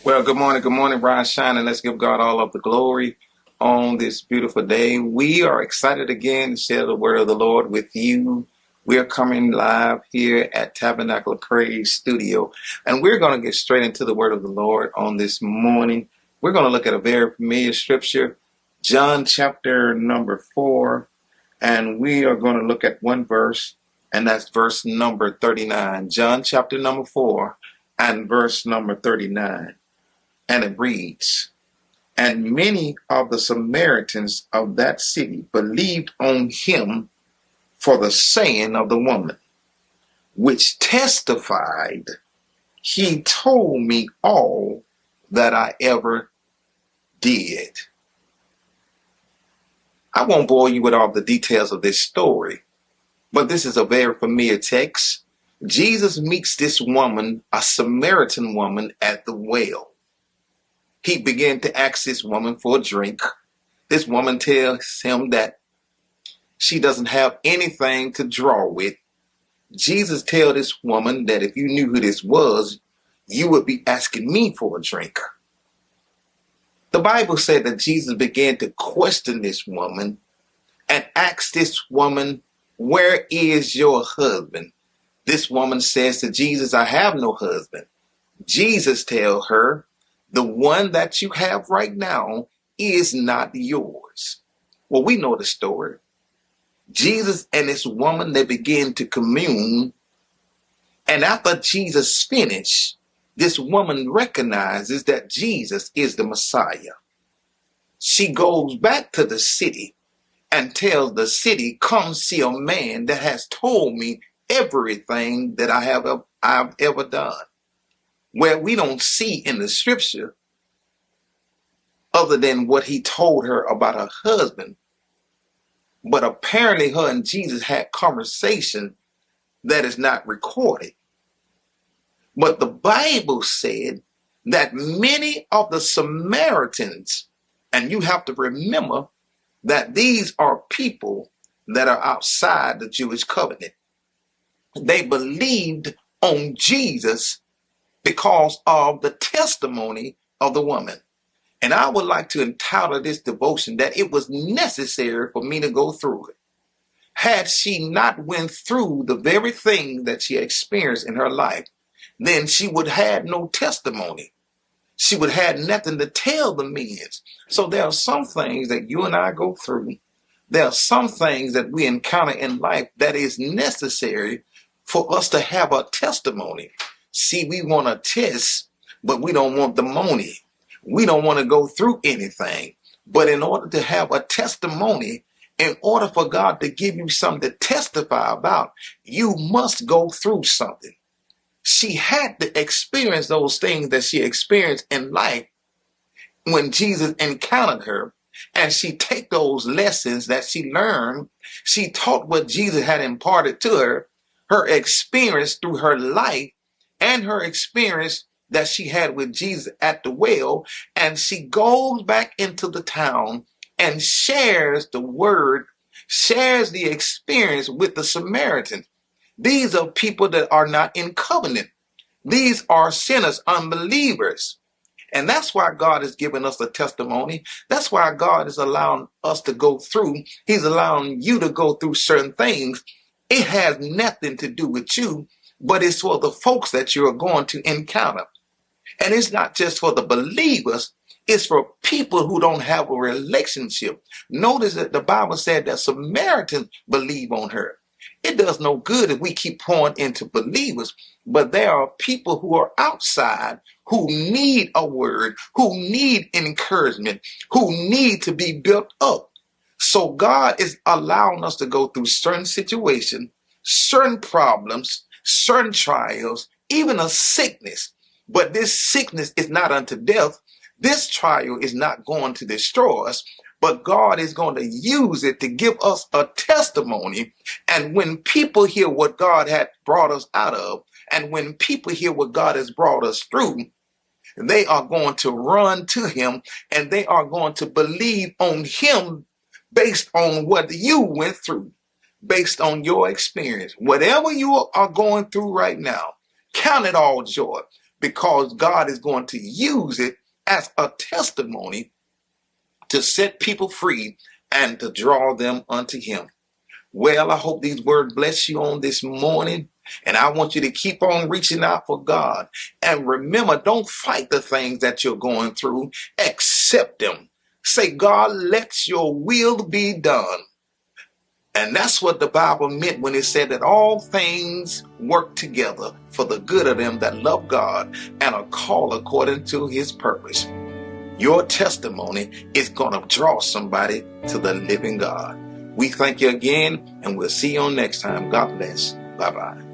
Well, good morning, Rise Shine, and let's give God all of the glory on this beautiful day. We are excited again to share the word of the Lord with you. We are coming live here at Tabernacle of Praise Studio, and we're going to get straight into the word of the Lord on this morning. We're going to look at a very familiar scripture, John chapter number 4, and we are going to look at one verse, and that's verse number 39. John chapter number 4 and verse number 39. And it reads, "And many of the Samaritans of that city believed on him for the saying of the woman, which testified, he told me all that I ever did." I won't bore you with all the details of this story, but this is a very familiar text. Jesus meets this woman, a Samaritan woman, at the well. He began to ask this woman for a drink. This woman tells him that she doesn't have anything to draw with. Jesus tells this woman that if you knew who this was, you would be asking me for a drink. The Bible said that Jesus began to question this woman and asked this woman, "Where is your husband?" This woman says to Jesus, "I have no husband." Jesus tells her, "The one that you have right now is not yours." Well, we know the story. Jesus and this woman, they begin to commune. And after Jesus finished, this woman recognizes that Jesus is the Messiah. She goes back to the city and tells the city, "Come see a man that has told me everything that I've ever done." Where we don't see in the scripture other than what he told her about her husband. But apparently her and Jesus had conversation that is not recorded. But the Bible said that many of the Samaritans, and you have to remember that these are people that are outside the Jewish covenant. They believed on Jesus because of the testimony of the woman. And I would like to entitle this devotion that it was necessary for me to go through it. Had she not went through the very thing that she experienced in her life, then she would have no testimony. She would have nothing to tell the men. So there are some things that you and I go through. There are some things that we encounter in life that is necessary for us to have a testimony. See, we want a test, but we don't want the money. We don't want to go through anything. But in order to have a testimony, in order for God to give you something to testify about, you must go through something. She had to experience those things that she experienced in life when Jesus encountered her, and she take those lessons that she learned. She taught what Jesus had imparted to her, her experience through her life, and her experience that she had with Jesus at the well, and she goes back into the town and shares the word, shares the experience with the Samaritans. These are people that are not in covenant. These are sinners, unbelievers. And that's why God has given us a testimony. That's why God is allowing us to go through. He's allowing you to go through certain things. It has nothing to do with you, but it's for the folks that you are going to encounter. And it's not just for the believers, it's for people who don't have a relationship. Notice that the Bible said that Samaritans believe on her. It does no good if we keep pouring into believers, but there are people who are outside who need a word, who need encouragement, who need to be built up. So God is allowing us to go through certain situations, certain problems, certain trials, even a sickness. But this sickness is not unto death. This trial is not going to destroy us, but God is going to use it to give us a testimony. And when people hear what God had brought us out of, and when people hear what God has brought us through, they are going to run to him and they are going to believe on him based on what you went through, based on your experience. Whatever you are going through right now, count it all joy. because God is going to use it as a testimony to set people free and to draw them unto him. Well, I hope these words bless you on this morning. And I want you to keep on reaching out for God. And remember, don't fight the things that you're going through. Accept them. Say, God, let your will be done. And that's what the Bible meant when it said that all things work together for the good of them that love God and are called according to his purpose. Your testimony is going to draw somebody to the living God. We thank you again, and we'll see you on next time. God bless. Bye-bye.